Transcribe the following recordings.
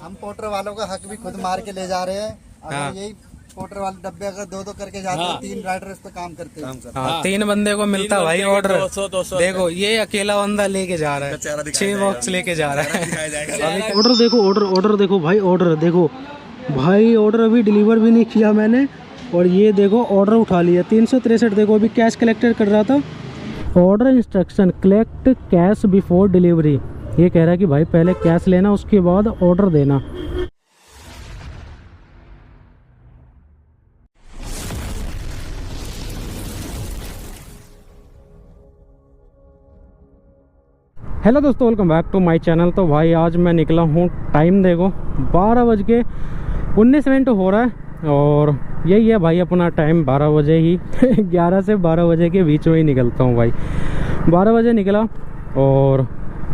हम पोर्टर वालों का हक भी खुद मार के ले जा रहे हैं। अगर यही पोर्टर वाले डब्बे अगर दो करके जाते हैं, 3 राइडर इस पे काम करते हैं। 3 बंदे को मिलता भाई ऑर्डर। देखो ये अकेला बंदा लेके जा रहा है, 6 बॉक्स लेके जा रहा है। ऑर्डर देखो, ऑर्डर देखो भाई, ऑर्डर देखो भाई, ऑर्डर अभी डिलीवर भी नहीं किया मैंने और ये देखो ऑर्डर उठा लिया 363। देखो अभी कैश कलेक्टेड कर रहा था। Order instruction, collect cash before delivery. ये कह रहा है कि भाई पहले कैश लेना, उसके बाद ऑर्डर देना। हेलो दोस्तों, welcome back to my channel. तो भाई आज मैं निकला हूँ, टाइम देखो 12:19 हो रहा है और यही है भाई अपना टाइम, 12 बजे ही 11 से 12 बजे के बीच में ही निकलता हूँ भाई। 12 बजे निकला और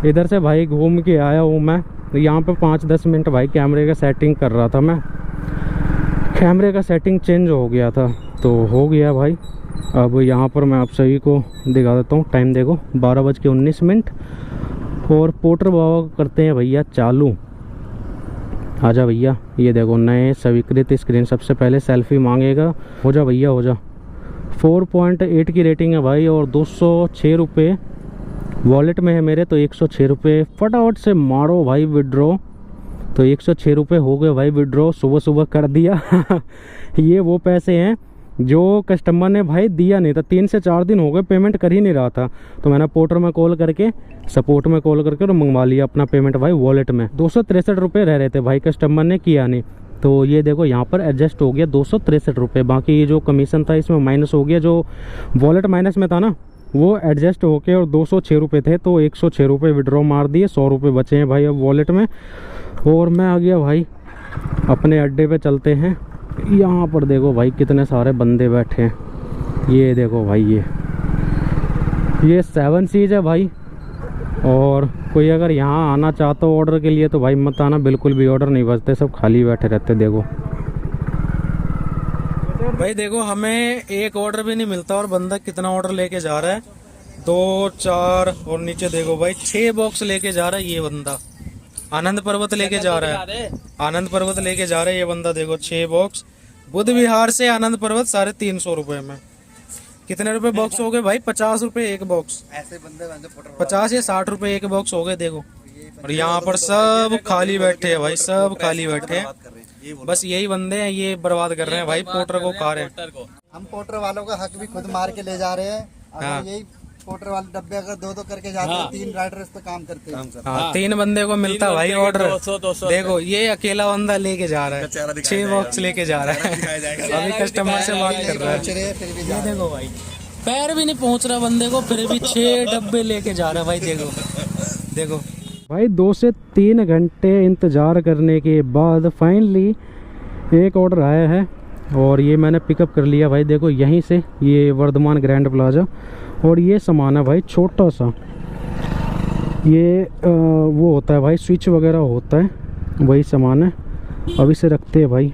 इधर से भाई घूम के आया हूँ मैं। यहाँ पे 5-10 मिनट भाई कैमरे का सेटिंग कर रहा था मैं। कैमरे का सेटिंग चेंज हो गया था तो हो गया भाई। अब यहाँ पर मैं आप सभी को दिखा देता हूँ। टाइम देखो 12:19 और पोर्टर बाबा करते हैं भैया चालू। आजा भैया, ये देखो नए स्वीकृत स्क्रीन। सबसे पहले सेल्फी मांगेगा। हो जा भैया हो जा। 4.8 की रेटिंग है भाई और 206 रुपये वॉलेट में है मेरे, तो 106 रुपये फटाफट से मारो भाई विड्रॉ। तो 106 रुपये हो गए भाई विड्रॉ, सुबह सुबह कर दिया। ये वो पैसे हैं जो कस्टमर ने भाई दिया नहीं था। 3 से 4 दिन हो गए पेमेंट कर ही नहीं रहा था, तो मैंने पोर्टर में कॉल करके, सपोर्ट में कॉल करके और मंगवा लिया अपना पेमेंट भाई वॉलेट में। 263 रुपये रह रहे थे भाई, कस्टमर ने किया नहीं। तो ये देखो यहाँ पर एडजस्ट हो गया 263 रुपये। बाकी ये जो कमीशन था इसमें माइनस हो गया, जो वॉलेट माइनस में था ना वो एडजस्ट होके और 206 रुपये थे तो 106 रुपये विड्रॉ मार दिए। 100 रुपये बचे हैं भाई अब वॉलेट में। और मैं आ गया भाई अपने अड्डे पे, चलते हैं। यहाँ पर देखो भाई कितने सारे बंदे बैठे हैं। ये देखो भाई ये 7 सीज है भाई। और कोई अगर यहाँ आना चाहता हो ऑर्डर के लिए तो भाई मत आना, बिल्कुल भी ऑर्डर नहीं बचते, सब खाली बैठे रहते। देखो भाई देखो हमें एक ऑर्डर भी नहीं मिलता और बंदा कितना ऑर्डर लेके जा रहा है, 2, 4 और नीचे देखो भाई 6 बॉक्स लेके जा रहा है ये बंदा। आनंद पर्वत लेके जा रहा है, आनंद पर्वत लेके जा रहा है ये बंदा। देखो 6 बॉक्स बुध विहार से आनंद पर्वत 350 रुपए में। कितने रुपए बॉक्स हो गए भाई? 50 रुपए एक बॉक्स। ऐसे बंदे 50 या 60 रुपए एक बॉक्स हो गए देखो। और यहाँ पर सब खाली बैठे हैं भाई, सब खाली बैठे हैं। बस यही बंदे हैं, ये बर्बाद कर रहे हैं भाई पोर्टर को, खा रहे हैं। हम पोर्टर वालों का हक भी खुद मार के ले जा रहे हैं। अगर यही पोर्टर वाले डब्बे अगर दो करके जाते हैं, 3 राइडर इस पे काम करते हैं। 3 बंदे को मिलता भाई ऑर्डर। देखो ये अकेला बंदा लेके जा रहा है, 6 बॉक्स लेके जा रहा है। अभी कस्टमर से बात कर रहा है। ये देखो भाई पैर भी नहीं पहुंच रहा बंदे को, फिर भी 6 डब्बे लेके जा रहा है भाई। देखो देखो भाई 2 से 3 घंटे इंतज़ार करने के बाद फाइनली एक ऑर्डर आया है और ये मैंने पिकअप कर लिया भाई। देखो यहीं से, ये वर्धमान ग्रैंड प्लाजा। और ये सामान है भाई छोटा सा, ये वो होता है भाई स्विच वगैरह होता है, वही सामान है। अब इसे रखते हैं भाई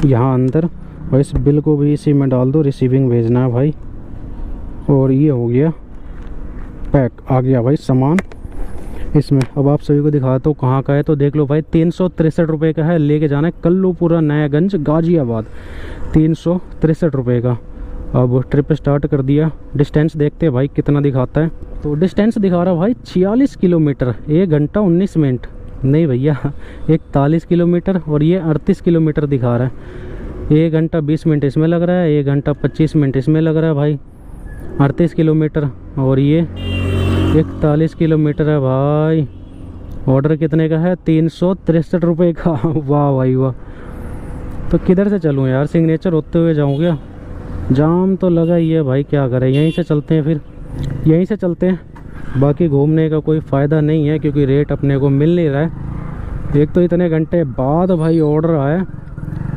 यहाँ अंदर और इस बिल को भी इसी में डाल दो, रिसीविंग भेजना है भाई। और ये हो गया पैक, आ गया भाई सामान इसमें। अब आप सभी को दिखाता हूँ कहाँ का है, तो देख लो भाई 363 रुपये का है। लेके जाना है कल्लूपुरा नयागंज गाजियाबाद, 363 रुपये का। अब ट्रिप स्टार्ट कर दिया। डिस्टेंस देखते हैं भाई कितना दिखाता है। तो डिस्टेंस दिखा रहा है भाई 46 किलोमीटर, 1 घंटा 19 मिनट। नहीं भैया 41 किलोमीटर और ये 38 किलोमीटर दिखा रहा है। 1 घंटा 20 मिनट इसमें लग रहा है, 1 घंटा 25 मिनट इसमें लग रहा है भाई। 38 किलोमीटर और ये 41 किलोमीटर है भाई। ऑर्डर कितने का है? 363 रुपये का। वाह भाई वाह। तो किधर से चलूँ यार? सिग्नेचर होते हुए जाऊँ क्या? जाम तो लगा ही है भाई, क्या करें, यहीं से चलते हैं। फिर यहीं से चलते हैं, बाकी घूमने का कोई फ़ायदा नहीं है क्योंकि रेट अपने को मिल नहीं रहा है। एक तो इतने घंटे बाद भाई ऑर्डर आया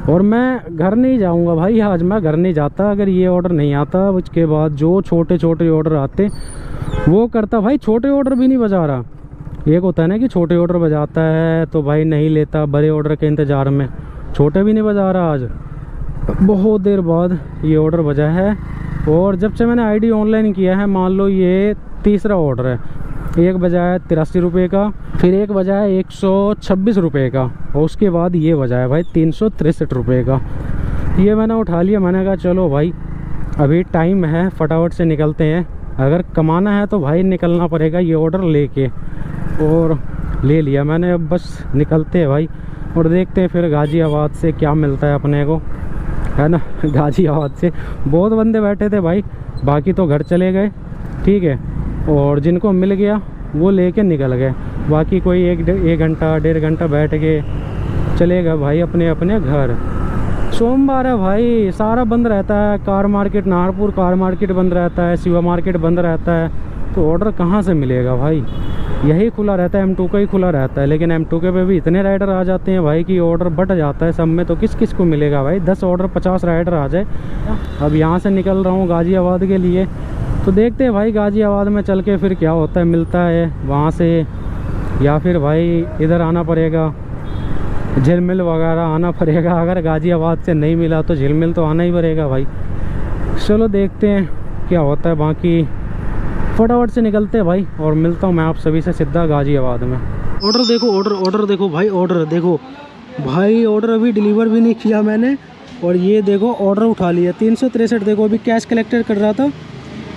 और मैं घर नहीं जाऊंगा भाई। आज मैं घर नहीं जाता अगर ये ऑर्डर नहीं आता। उसके बाद जो छोटे छोटे ऑर्डर आते वो करता भाई। छोटे ऑर्डर भी नहीं बजा रहा। एक होता है ना कि छोटे ऑर्डर बजाता है तो भाई नहीं लेता, बड़े ऑर्डर के इंतज़ार में। छोटे भी नहीं बजा रहा आज, बहुत देर बाद ये ऑर्डर बजा है। और जब से मैंने आईडी ऑनलाइन किया है, मान लो ये तीसरा ऑर्डर है। एक बजा है 83 रुपये का, फिर एक बजा है 126 रुपये का, और उसके बाद ये बजा है भाई 363 रुपये का। ये मैंने उठा लिया। मैंने कहा चलो भाई अभी टाइम है, फटाफट से निकलते हैं। अगर कमाना है तो भाई निकलना पड़ेगा ये ऑर्डर लेके, और ले लिया मैंने। अब बस निकलते हैं भाई और देखते हैं फिर गाज़ियाबाद से क्या मिलता है अपने को, है ना। गाज़ियाबाद से बहुत बंदे बैठे थे भाई, बाकी तो घर चले गए, ठीक है। और जिनको मिल गया वो लेके निकल गए, बाकी कोई एक घंटा 1.5 घंटा बैठ के चलेगा भाई अपने अपने घर। सोमवार है भाई, सारा बंद रहता है। Car market, Naharpur car market बंद रहता है, शिवा मार्केट बंद रहता है, तो ऑर्डर कहाँ से मिलेगा भाई। यही खुला रहता है, M2 का ही खुला रहता है, लेकिन M2 के पे भी इतने राइडर आ जाते हैं भाई कि ऑर्डर बढ़ जाता है सब में, तो किस किस को मिलेगा भाई। 10 ऑर्डर 50 राइडर आ जाए। अब यहाँ से निकल रहा हूँ गाज़ियाबाद के लिए, तो देखते हैं भाई गाज़ियाबाद में चल के फिर क्या होता है, मिलता है वहाँ से, या फिर भाई इधर आना पड़ेगा, झिलमिल वगैरह आना पड़ेगा। अगर गाज़ियाबाद से नहीं मिला तो झिलमिल तो आना ही पड़ेगा भाई। चलो देखते हैं क्या होता है, बाकी फटाफट से निकलते हैं भाई, और मिलता हूँ मैं आप सभी से सीधा गाज़ियाबाद में। ऑर्डर देखो, ऑर्डर देखो भाई, ऑर्डर देखो भाई, ऑर्डर अभी डिलीवर भी नहीं किया मैंने, और ये देखो ऑर्डर उठा लिया 363। देखो अभी कैश कलेक्टर कर रहा था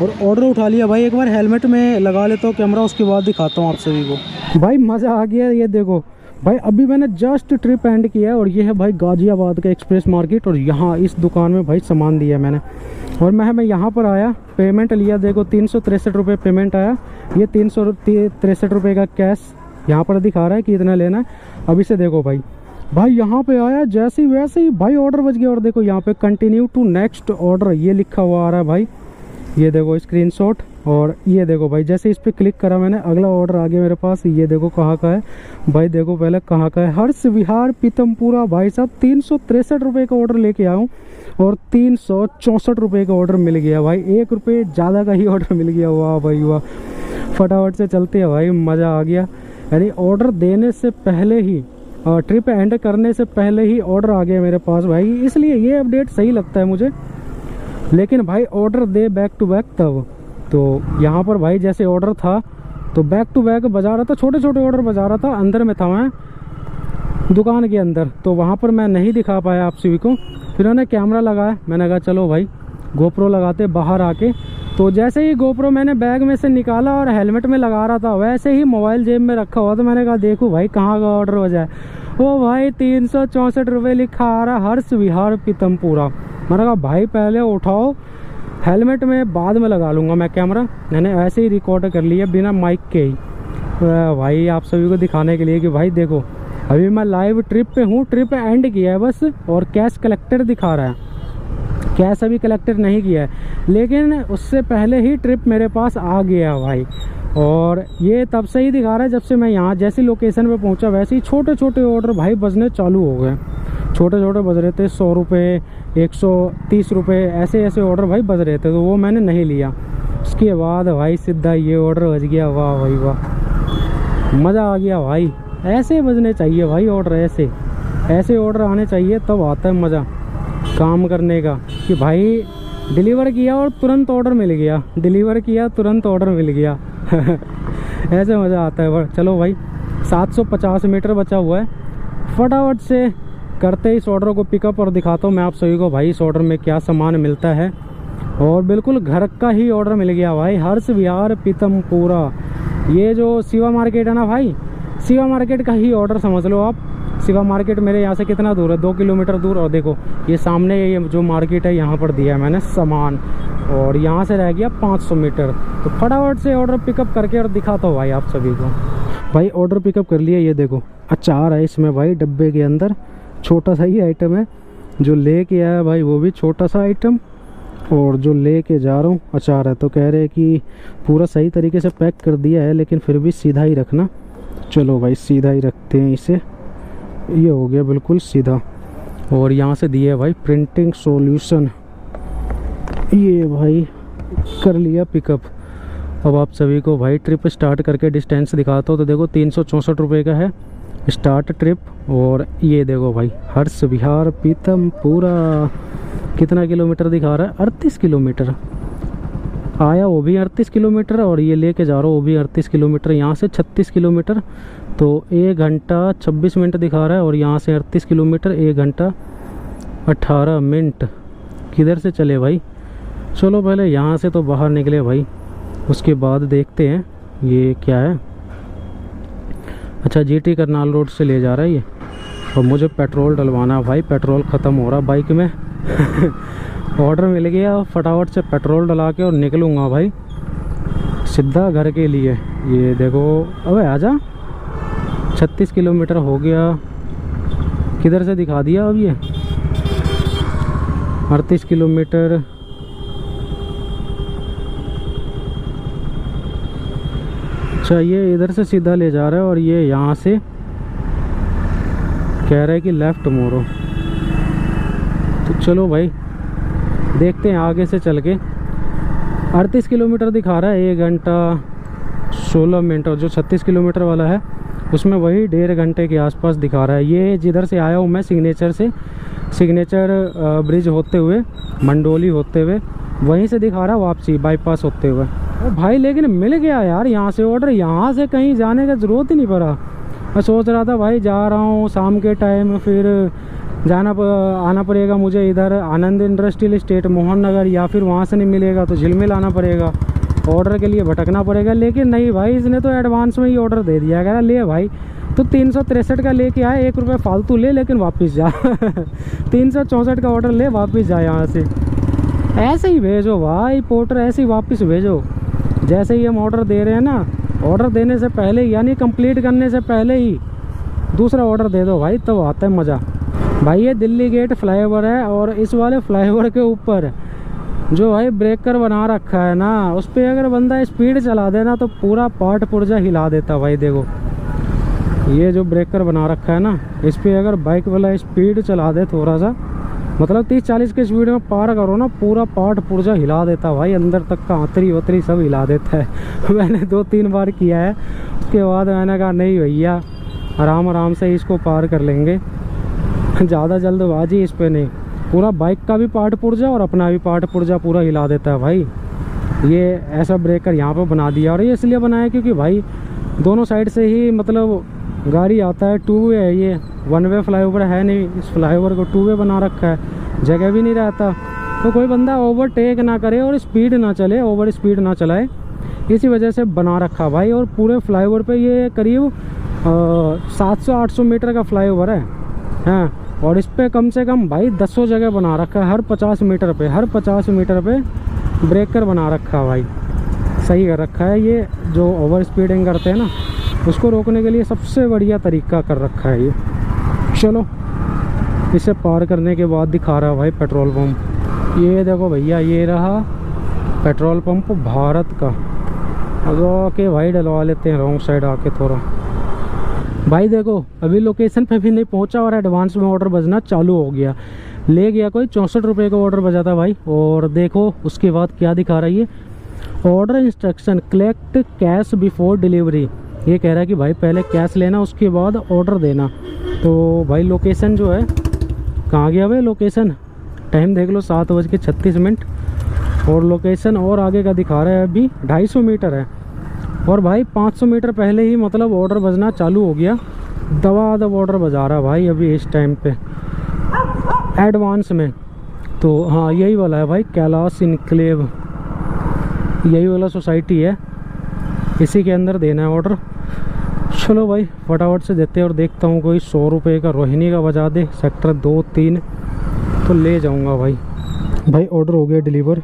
और ऑर्डर उठा लिया भाई। एक बार हेलमेट में लगा लेता हूँ कैमरा, उसके बाद दिखाता हूँ आप सभी को। भाई मज़ा आ गया। ये देखो भाई अभी मैंने जस्ट ट्रिप एंड किया है, और ये है भाई गाज़ियाबाद का एक्सप्रेस मार्केट, और यहाँ इस दुकान में भाई सामान दिया मैंने, और मैं यहाँ पर आया, पेमेंट लिया। देखो 363 रुपये पेमेंट आया। ये 363 रुपये का कैश यहाँ पर दिखा रहा है कि इतना लेना है। अभी से देखो भाई यहाँ पे आया, जैसे ही वैसे ही भाई ऑर्डर बच गया। और देखो यहाँ पे कंटिन्यू टू नेक्स्ट ऑर्डर ये लिखा हुआ आ रहा है भाई। ये देखो स्क्रीनशॉट, और ये देखो भाई जैसे इस पर क्लिक करा मैंने, अगला ऑर्डर आ गया मेरे पास। ये देखो कहाँ का है भाई, देखो पहले कहाँ का है, हर्ष विहार पीतमपुरा। भाई साहब 363 रुपये का ऑर्डर लेके आया हूँ, और 364 रुपये का ऑर्डर मिल गया भाई। 1 रुपये ज़्यादा का ही ऑर्डर मिल गया। वाह भाई वाह, फटाफट से चलते हैं भाई, मज़ा आ गया। यानी ऑर्डर देने से पहले ही, ट्रिप एंड करने से पहले ही ऑर्डर आ गया मेरे पास भाई, इसलिए ये अपडेट सही लगता है मुझे। लेकिन भाई ऑर्डर दे बैक टू बैक तब, तो यहाँ पर भाई जैसे ऑर्डर था तो बैक टू बैक बजा रहा था, छोटे छोटे ऑर्डर बजा रहा था। अंदर में था मैं दुकान के अंदर, तो वहाँ पर मैं नहीं दिखा पाया आप सभी को। फिर उन्होंने कैमरा लगाया, मैंने कहा चलो भाई गोप्रो लगाते बाहर आके। तो जैसे ही गोप्रो मैंने बैग में से निकाला और हेलमेट में लगा रहा था, वैसे ही मोबाइल जेब में रखा हुआ, तो मैंने कहा देखो भाई कहाँ का ऑर्डर हो जाए। वो भाई 364 रुपये लिखा आ रहा, हर्ष विहार पीतमपुरा। मैंने कहा भाई पहले उठाओ, हेलमेट में बाद में लगा लूँगा मैं कैमरा। मैंने ऐसे ही रिकॉर्ड कर लिया बिना माइक के ही भाई, आप सभी को दिखाने के लिए कि भाई देखो अभी मैं लाइव ट्रिप पे हूँ, ट्रिप एंड किया है बस, और कैश कलेक्टर दिखा रहा है। कैश अभी कलेक्टर नहीं किया है, लेकिन उससे पहले ही ट्रिप मेरे पास आ गया भाई। और ये तब से ही दिखा रहा है जब से मैं यहाँ जैसी लोकेशन पे पहुँचा, वैसे ही छोटे छोटे ऑर्डर भाई बजने चालू हो गए। छोटे छोटे बज रहे थे, 100 रुपये 130 रुपये ऐसे ऐसे ऑर्डर भाई बज रहे थे, तो वो मैंने नहीं लिया। उसके बाद भाई सीधा ये ऑर्डर बज गया। वाह भाई वाह, मज़ा आ गया भाई। ऐसे बजने चाहिए भाई ऑर्डर, ऐसे ऑर्डर आने चाहिए, तब आता है मज़ा काम करने का। कि भाई डिलीवर किया और तुरंत ऑर्डर मिल गया, डिलीवर किया तुरंत ऑर्डर मिल गया ऐसे मज़ा आता है। चलो भाई 750 मीटर बचा हुआ है, फटाफट से करते ही इस ऑर्डर को पिकअप, और दिखाता हूँ मैं आप सभी को भाई इस ऑर्डर में क्या सामान मिलता है। और बिल्कुल घर का ही ऑर्डर मिल गया भाई, हर्ष विहार पीतमपुरा। ये जो शिवा मार्केट है ना भाई, शिवा मार्केट का ही ऑर्डर समझ लो आप। शिवा मार्केट मेरे यहाँ से कितना दूर है, 2 किलोमीटर दूर। और देखो ये सामने ये जो मार्केट है, यहाँ पर दिया है मैंने सामान, और यहाँ से रह गया 500 मीटर। तो फटाफट से ऑर्डर पिकअप करके और दिखाता हूँ भाई आप सभी को। भाई ऑर्डर पिकअप कर लिया। ये देखो अचार है इसमें भाई, डब्बे के अंदर छोटा सा ही आइटम है। जो लेके आया भाई वो भी छोटा सा आइटम, और जो लेके जा रहा हूँ अचार है। तो कह रहे हैं कि पूरा सही तरीके से पैक कर दिया है, लेकिन फिर भी सीधा ही रखना। चलो भाई सीधा ही रखते हैं इसे। ये हो गया बिल्कुल सीधा। और यहाँ से दिए भाई प्रिंटिंग सॉल्यूशन, ये भाई कर लिया पिकअप। अब आप सभी को भाई ट्रिप स्टार्ट करके डिस्टेंस दिखाता हूँ। तो देखो 364 रुपये का है स्टार्ट ट्रिप, और ये देखो भाई हर्ष विहार पीतमपुरा कितना किलोमीटर दिखा रहा है, 38 किलोमीटर। आया वो भी 38 किलोमीटर और ये लेके जा रहा हूँ वो भी 38 किलोमीटर। यहाँ से 36 किलोमीटर, तो 1 घंटा 26 मिनट दिखा रहा है, और यहाँ से 38 किलोमीटर 1 घंटा 18 मिनट। किधर से चले भाई? चलो पहले यहाँ से तो बाहर निकले भाई, उसके बाद देखते हैं ये क्या है। अच्छा, जीटी करनाल रोड से ले जा रहा है ये, और मुझे पेट्रोल डलवाना है भाई, पेट्रोल ख़त्म हो रहा बाइक में। ऑर्डर मिल गया, फटाफट से पेट्रोल डला के और निकलूँगा भाई सीधा घर के लिए। ये देखो, अबे आजा, 36 किलोमीटर हो गया। किधर से दिखा दिया अब ये? 38 किलोमीटर। अच्छा, ये इधर से सीधा ले जा रहा है और ये यहाँ से कह रहा है कि लेफ़्ट मोड़ो। तो चलो भाई देखते हैं आगे से चल के। 38 किलोमीटर दिखा रहा है 1 घंटा 16 मिनट, और जो 36 किलोमीटर वाला है उसमें वही 1.5 घंटे के आसपास दिखा रहा है। ये जिधर से आया हूँ मैं सिग्नेचर से, सिग्नेचर ब्रिज होते हुए, मंडोली होते हुए, वहीं से दिखा रहा है वापसी बाईपास होते हुए। भाई लेकिन मिल गया यार यहाँ से ऑर्डर, यहाँ से कहीं जाने का ज़रूरत ही नहीं पड़ा। मैं सोच रहा था भाई जा रहा हूँ शाम के टाइम, फिर आना पड़ेगा मुझे इधर आनंद इंडस्ट्रियल एस्टेट मोहन नगर, या फिर वहाँ से नहीं मिलेगा तो झिलमिल आना पड़ेगा, ऑर्डर के लिए भटकना पड़ेगा। लेकिन नहीं भाई, इसने तो एडवांस में ही ऑर्डर दे दिया। कह रहा ले भाई तो 363 का लेके आए, 1 रुपये फालतू ले, लेकिन वापस जा। 364 का ऑर्डर ले, वापस जा यहाँ से। ऐसे ही भेजो भाई पोर्टर, ऐसे ही वापस भेजो। जैसे ही हम ऑर्डर दे रहे हैं ना, ऑर्डर देने से पहले ही, यानी कंप्लीट करने से पहले ही दूसरा ऑर्डर दे दो भाई, तब तो आता है मज़ा। भाई ये दिल्ली गेट फ्लाईओवर है, और इस वाले फ्लाईओवर के ऊपर जो भाई ब्रेकर बना रखा है ना, उस पर अगर बंदा स्पीड चला देना तो पूरा पार्ट पुर्जा हिला देता भाई। देखो ये जो ब्रेकर बना रखा है ना, इस पर अगर बाइक वाला स्पीड चला दे थोड़ा सा, मतलब 30-40 की स्पीड में पार करो ना, पूरा पार्ट पुर्जा हिला देता भाई, अंदर तक का आंतरी वतरी सब हिला देता है। मैंने 2-3 बार किया है, उसके बाद मैंने कहा नहीं भैया आराम आराम से इसको पार कर लेंगे, ज़्यादा जल्दबाजी इस पे नहीं। पूरा बाइक का भी पार्ट पुर्जा और अपना भी पार्ट पुर्जा पूरा हिला देता है भाई। ये ऐसा ब्रेकर यहाँ पर बना दिया, और ये इसलिए बनाया क्योंकि भाई दोनों साइड से ही मतलब गाड़ी आता है। 2 वे है, ये 1 वे फ्लाईओवर है नहीं, इस फ्लाईओवर को 2 वे बना रखा है, जगह भी नहीं रहता, तो कोई बंदा ओवरटेक ना करे और स्पीड ना चले, ओवर स्पीड ना चलाए, इसी वजह से बना रखा भाई। और पूरे फ्लाईओवर पे ये करीब 700-800 मीटर का फ्लाईओवर है, हाँ, और इस पर कम से कम भाई 10 जगह बना रखा है। हर 50 मीटर पे ब्रेकर बना रखा है भाई, सही कर रखा है। ये जो ओवर स्पीडिंग करते हैं ना, उसको रोकने के लिए सबसे बढ़िया तरीका कर रखा है ये। चलो इसे पार करने के बाद दिखा रहा है भाई पेट्रोल पंप। ये देखो भैया, ये रहा पेट्रोल पंप भारत का। अब आके भाई डलवा लेते हैं रॉन्ग साइड आके थोड़ा। भाई देखो अभी लोकेशन पे भी नहीं पहुंचा और एडवांस में ऑर्डर बजना चालू हो गया। ले गया कोई 64 रुपये का ऑर्डर बजा था भाई। और देखो उसके बाद क्या दिखा रहा है ये, order instruction collect cash before delivery. ये कह रहा है कि भाई पहले कैश लेना, उसके बाद ऑर्डर देना। तो भाई लोकेशन जो है, कहाँ गया भाई लोकेशन, टाइम देख लो 7:36, और लोकेशन और आगे का दिखा रहा है अभी 250 मीटर है। और भाई 500 मीटर पहले ही मतलब ऑर्डर बजना चालू हो गया, दबादब ऑर्डर बजा रहा है भाई अभी इस टाइम पे एडवांस में। तो हाँ यही वाला है भाई, कैलाश इनक्लेव, यही वाला सोसाइटी है, इसी के अंदर देना है ऑर्डर। चलो भाई फटाफट से देते हैं, और देखता हूँ कोई 100 रुपये का रोहिणी का बजा दे, सेक्टर 2-3 तो ले जाऊँगा भाई। भाई ऑर्डर हो गया डिलीवर,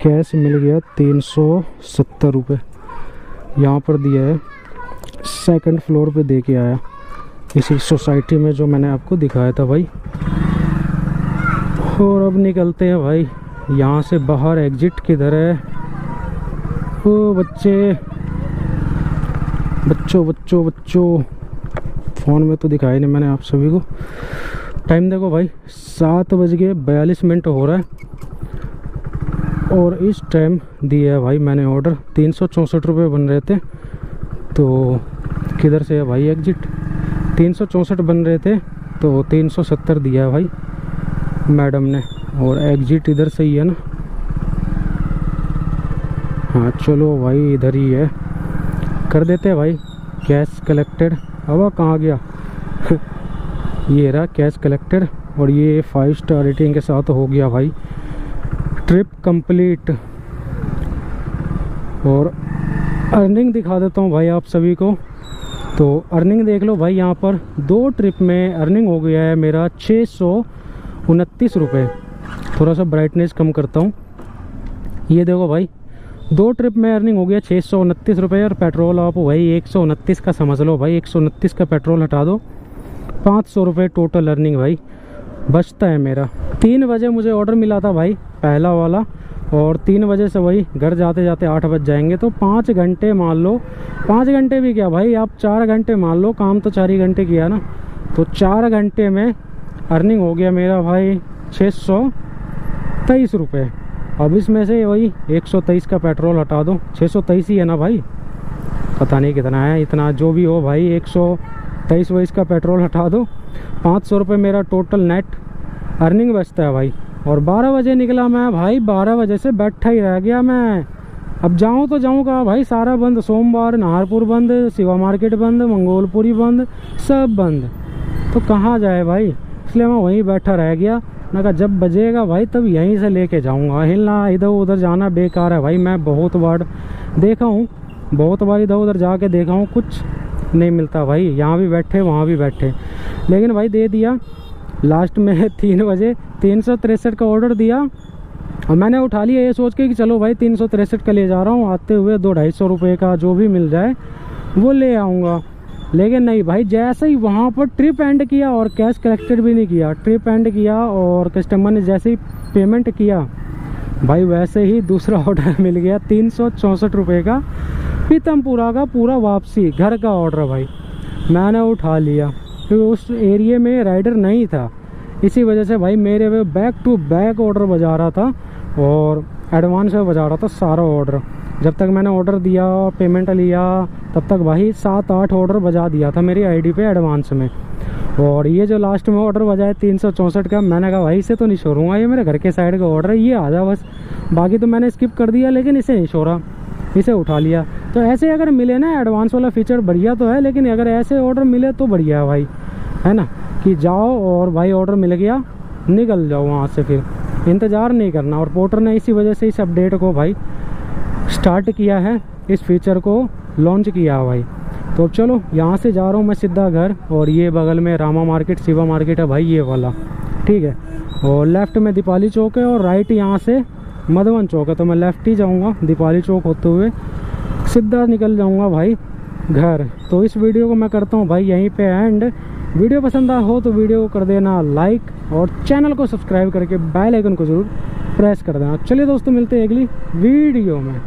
कैश मिल गया 370 रुपये, यहाँ पर दिया है, 2nd फ्लोर पे दे के आया, इसी सोसाइटी में जो मैंने आपको दिखाया था भाई। और अब निकलते हैं भाई यहाँ से बाहर। एग्जिट किधर है? ओ बच्चों फ़ोन में तो दिखाया नहीं मैंने आप सभी को। टाइम देखो भाई 7:42 हो रहा है, और इस टाइम दिया है भाई मैंने ऑर्डर। 364 रुपये बन रहे थे, तो किधर से है भाई एग्जिट? 364 बन रहे थे तो 370 दिया है भाई मैडम ने, और एग्जिट इधर से ही है ना। हाँ चलो भाई, इधर ही है, कर देते हैं भाई कैश कलेक्टेड। अब कहाँ गया ये रहा कैश कलेक्टेड, और ये 5 स्टार रेटिंग के साथ हो गया भाई ट्रिप कंप्लीट। और अर्निंग दिखा देता हूँ भाई आप सभी को। तो अर्निंग देख लो भाई, यहाँ पर 2 ट्रिप में अर्निंग हो गया है मेरा 629 रुपये। थोड़ा सा ब्राइटनेस कम करता हूँ, ये देखो भाई 2 ट्रिप में अर्निंग हो गया 629 रुपये। और पेट्रोल आप भाई 129 का समझ लो भाई, 129 का पेट्रोल हटा दो, 500 रुपये टोटल अर्निंग भाई बचता है मेरा। 3 बजे मुझे ऑर्डर मिला था भाई पहला वाला, और 3 बजे से वही घर जाते जाते 8 बज जाएंगे। तो 5 घंटे मान लो, 5 घंटे भी क्या भाई, आप 4 घंटे मान लो, काम तो 4 ही घंटे किया ना। तो 4 घंटे में अर्निंग हो गया मेरा भाई 623 रुपये। अब इसमें से वही 123 का पेट्रोल हटा दो, 623 ही है ना भाई, पता नहीं कितना है, इतना जो भी हो भाई, 123 वही का पेट्रोल हटा दो, 500 रुपये मेरा टोटल नेट अर्निंग बचता है भाई। और 12 बजे निकला मैं भाई, 12 बजे से बैठा ही रह गया मैं। अब जाऊं तो जाऊं कहाँ भाई, सारा बंद, सोमवार नाहरपुर बंद, शिवा मार्केट बंद, मंगोलपुरी बंद, सब बंद, तो कहाँ जाए भाई। इसलिए मैं वहीं बैठा रह गया। मैं कहा जब बजेगा भाई तब यहीं से लेके जाऊंगा, हिलना इधर उधर जाना बेकार है भाई। मैं बहुत बार देखा हूँ, बहुत बार इधर उधर जाके देखा हूँ, कुछ नहीं मिलता भाई, यहाँ भी बैठे वहाँ भी बैठे। लेकिन भाई दे दिया लास्ट में 3 बजे 363 का ऑर्डर दिया, और मैंने उठा लिया ये सोच के कि चलो भाई 363 का ले जा रहा हूँ, आते हुए 200-250 रुपये का जो भी मिल जाए वो ले आऊँगा। लेकिन नहीं भाई, जैसे ही वहाँ पर ट्रिप एंड किया और कैश कलेक्टेड भी नहीं किया, ट्रिप एंड किया और कस्टमर ने जैसे ही पेमेंट किया भाई, वैसे ही दूसरा ऑर्डर मिल गया 364 रुपये का, पीतमपुरा का पूरा वापसी, घर का ऑर्डर भाई। मैंने उठा लिया क्योंकि उस एरिया में राइडर नहीं था, इसी वजह से भाई मेरे वे बैक टू बैक ऑर्डर बजा रहा था, और एडवांस में बजा रहा था सारा ऑर्डर। जब तक मैंने ऑर्डर दिया, पेमेंट लिया, तब तक भाई 7-8 ऑर्डर बजा दिया था मेरी आईडी पे एडवांस में। और ये जो लास्ट में ऑर्डर बजा है 364 का, मैंने कहा भाई इसे तो नहीं छोड़ूंगा, ये मेरे घर के साइड का ऑर्डर है, ये आ जा बस। बाकी तो मैंने स्किप कर दिया, लेकिन इसे नहीं छोड़ा, इसे उठा लिया। तो ऐसे अगर मिले ना, एडवांस वाला फीचर बढ़िया तो है, लेकिन अगर ऐसे ऑर्डर मिले तो बढ़िया है भाई, है ना, कि जाओ और भाई ऑर्डर मिल गया निकल जाओ वहाँ से, फिर इंतज़ार नहीं करना। और पोर्टर ने इसी वजह से इस अपडेट को भाई स्टार्ट किया है, इस फीचर को लॉन्च किया है भाई। तो चलो यहाँ से जा रहा हूँ मैं सीधा घर, और ये बगल में रामा मार्केट, शिवा मार्केट है भाई ये वाला, ठीक है। और लेफ़्ट में दीपाली चौक है, और राइट यहाँ से मधवन चौक है, तो मैं लेफ़्ट ही जाऊँगा दीपाली चौक होते हुए, सीधा निकल जाऊँगा भाई घर। तो इस वीडियो को मैं करता हूँ भाई यहीं पे एंड। वीडियो पसंद आया हो तो वीडियो को कर देना लाइक, और चैनल को सब्सक्राइब करके बेल आइकन को ज़रूर प्रेस कर देना। चलिए दोस्तों, मिलते हैं अगली वीडियो में।